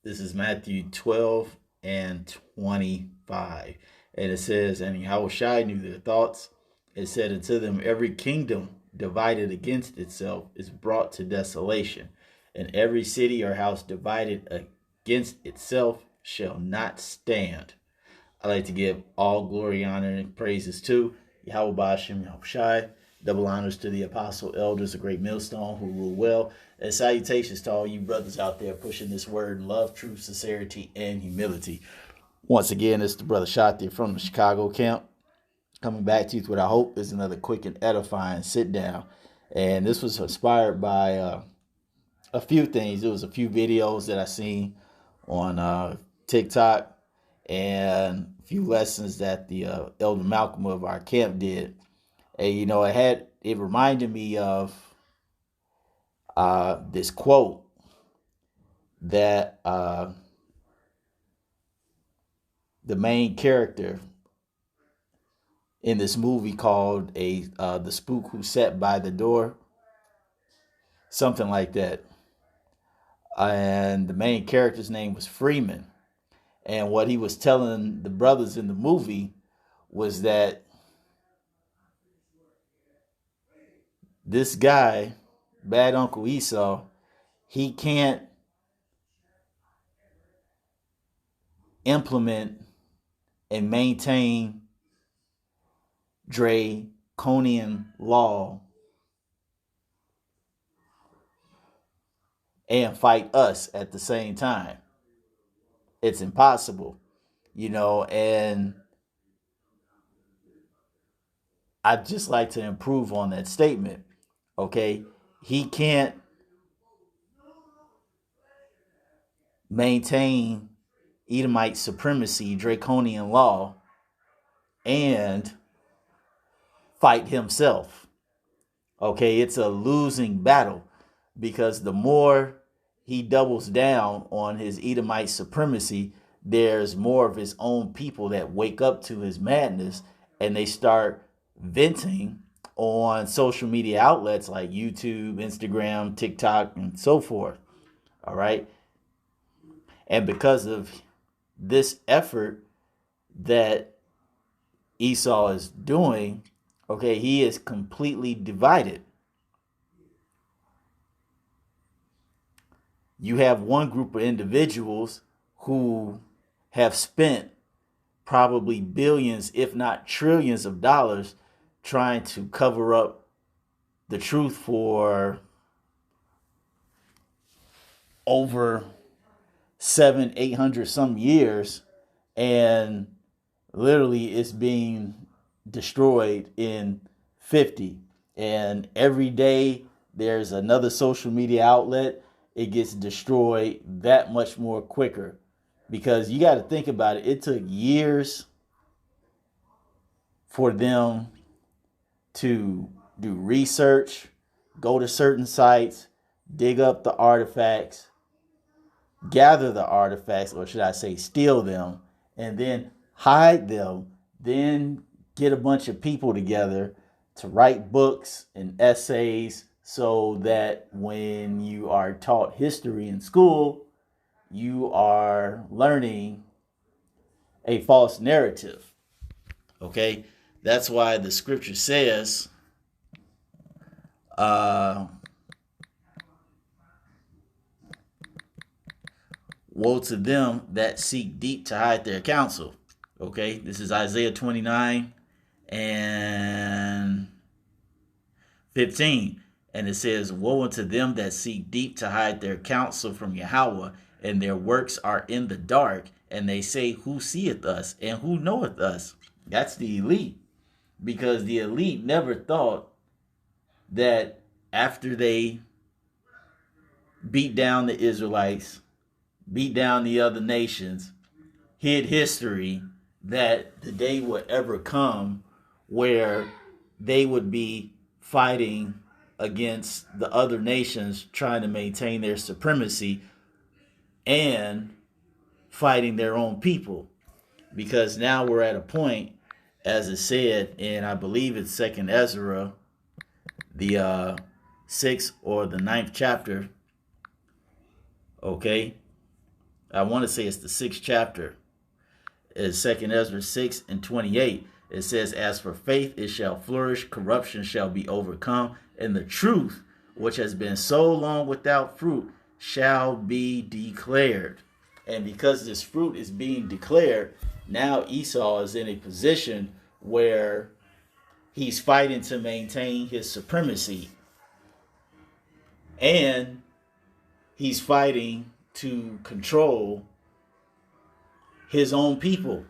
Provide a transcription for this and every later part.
This is Matthew 12 and 25. And it says, and Yahushua knew their thoughts. It said unto them, every kingdom divided against itself is brought to desolation, and every city or house divided against itself shall not stand. I like to give all glory, honor, and praises to Yahweh Bashem Yahushai. Double honors to the apostle elders, a great millstone who rule well. And salutations to all you brothers out there pushing this word in love, truth, sincerity, and humility. Once again, it's the brother Shati from the Chicago camp, coming back to you with what I hope is another quick and edifying sit down. And this was inspired by a few things. There was a few videos that I seen on TikTok and a few lessons that the Elder Malcolm of our camp did. And it reminded me of this quote that the main character in this movie called the spook who sat by the door, something like that. And the main character's name was Freeman. And what he was telling the brothers in the movie was that this guy, Bad Uncle Esau, he can't implement and maintain Draconian law and fight us at the same time. It's impossible, and I'd just like to improve on that statement. Okay. He can't maintain Edomite supremacy, Draconian law, and fight himself. Okay, it's a losing battle because the more he doubles down on his Edomite supremacy, there's more of his own people that wake up to his madness and they start venting on social media outlets like YouTube, Instagram, TikTok, and so forth. All right. And because of this effort that Esau is doing, okay, he is completely divided. You have one group of individuals who have spent probably billions, if not trillions of dollars trying to cover up the truth for over 800 some years, and literally it's being destroyed in 50. And every day there's another social media outlet, it gets destroyed that much more quicker. Because you got to think about it, it took years for them to do research, go to certain sites, dig up the artifacts, gather the artifacts, or should I say steal them, and then hide them, then get a bunch of people together to write books and essays so that when you are taught history in school, you are learning a false narrative. Okay? That's why the scripture says, woe to them that seek deep to hide their counsel. Okay, this is Isaiah 29 and 15. And it says, woe unto them that seek deep to hide their counsel from Yahweh, and their works are in the dark, and they say, who seeth us, and who knoweth us? That's the elite. Because the elite never thought that after they beat down the Israelites, beat down the other nations, hid history, that the day would ever come where they would be fighting against the other nations trying to maintain their supremacy and fighting their own people. Because now we're at a point, as it said, and I believe it's Second Ezra, the sixth or the ninth chapter. Okay, I want to say it's the 6th chapter. It's 2nd Ezra 6 and 28. It says, as for faith, it shall flourish, corruption shall be overcome, and the truth, which has been so long without fruit, shall be declared. And because this fruit is being declared, now Esau is in a position where he's fighting to maintain his supremacy. And he's fighting to control his own people.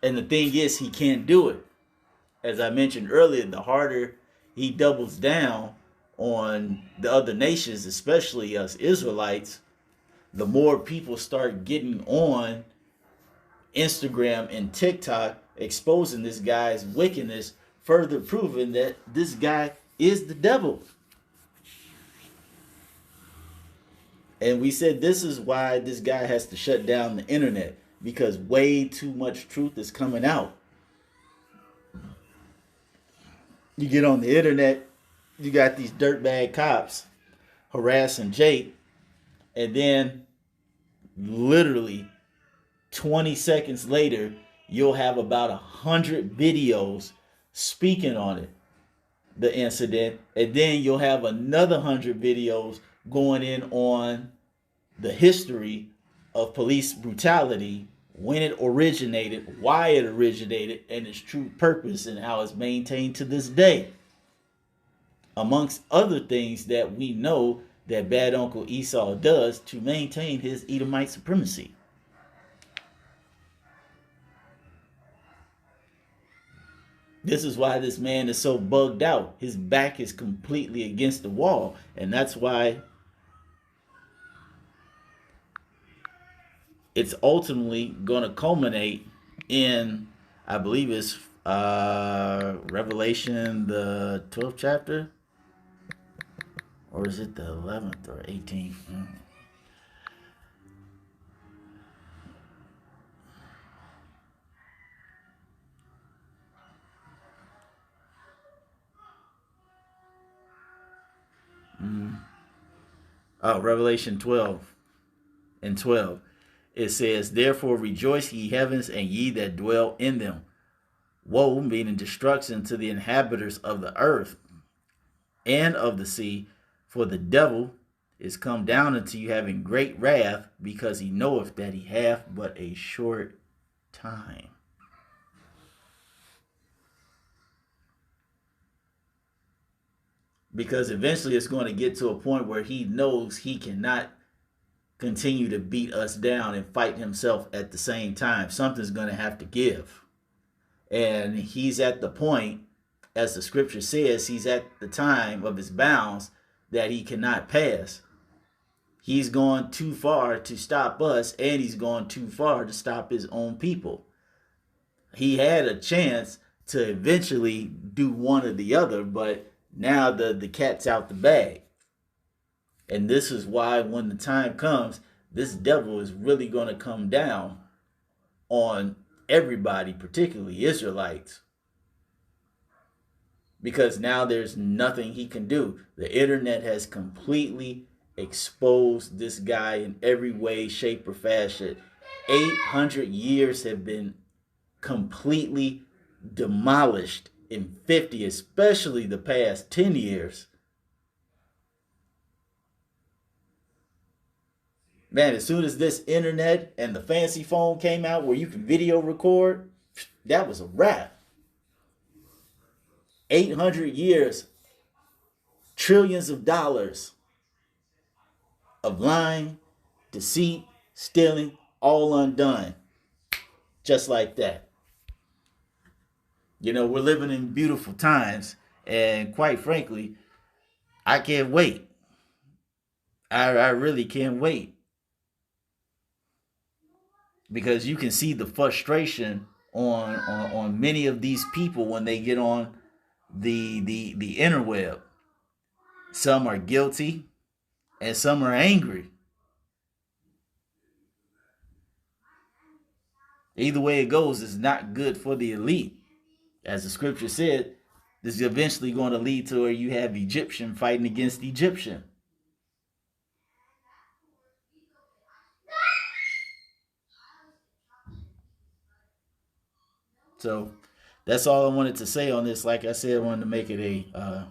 And the thing is, he can't do it. As I mentioned earlier, the harder he doubles down on the other nations, especially us Israelites, the more people start getting on Instagram and TikTok exposing this guy's wickedness, further proving that this guy is the devil. And we said this is why this guy has to shut down the internet, because way too much truth is coming out. You get on the internet, you got these dirtbag cops harassing Jake, and then literally 20 seconds later, you'll have about 100 videos speaking on it, the incident, and then you'll have another 100 videos going in on the history of police brutality, when it originated, why it originated, and its true purpose, and how it's maintained to this day. Amongst other things that we know that bad Uncle Esau does to maintain his Edomite supremacy. This is why this man is so bugged out. His back is completely against the wall. And that's why it's ultimately going to culminate in, I believe it's Revelation, the 12th chapter. Or is it the 11th or 18th? Oh, Revelation 12 and 12. It says, therefore rejoice, ye heavens, and ye that dwell in them. Woe, meaning destruction, to the inhabitants of the earth and of the sea, for the devil is come down unto you having great wrath, because he knoweth that he hath but a short time. Because eventually it's going to get to a point where he knows he cannot continue to beat us down and fight himself at the same time. Something's going to have to give. And he's at the point, as the scripture says, he's at the time of his bounds that he cannot pass. He's gone too far to stop us, and he's gone too far to stop his own people. He had a chance to eventually do one or the other, but now the cat's out the bag. And this is why when the time comes, this devil is really going to come down on everybody, particularly Israelites. Because now there's nothing he can do. The internet has completely exposed this guy in every way, shape, or fashion. 800 years have been completely demolished in 50, especially the past 10 years. Man, as soon as this internet and the fancy phone came out where you can video record, that was a wrap. 800 years, trillions of dollars of lying, deceit, stealing, all undone. Just like that. You know, we're living in beautiful times, and quite frankly, I can't wait. I really can't wait. Because you can see the frustration on many of these people when they get on the interweb. Some are guilty and some are angry. Either way it goes, it's not good for the elite. As the scripture said, This is eventually going to lead to where you have Egyptian fighting against Egyptian. So that's all I wanted to say on this. Like I said, I wanted to make it a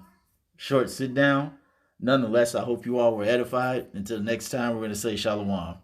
short sit down. Nonetheless, I hope you all were edified. Until next time, we're going to say Shalom.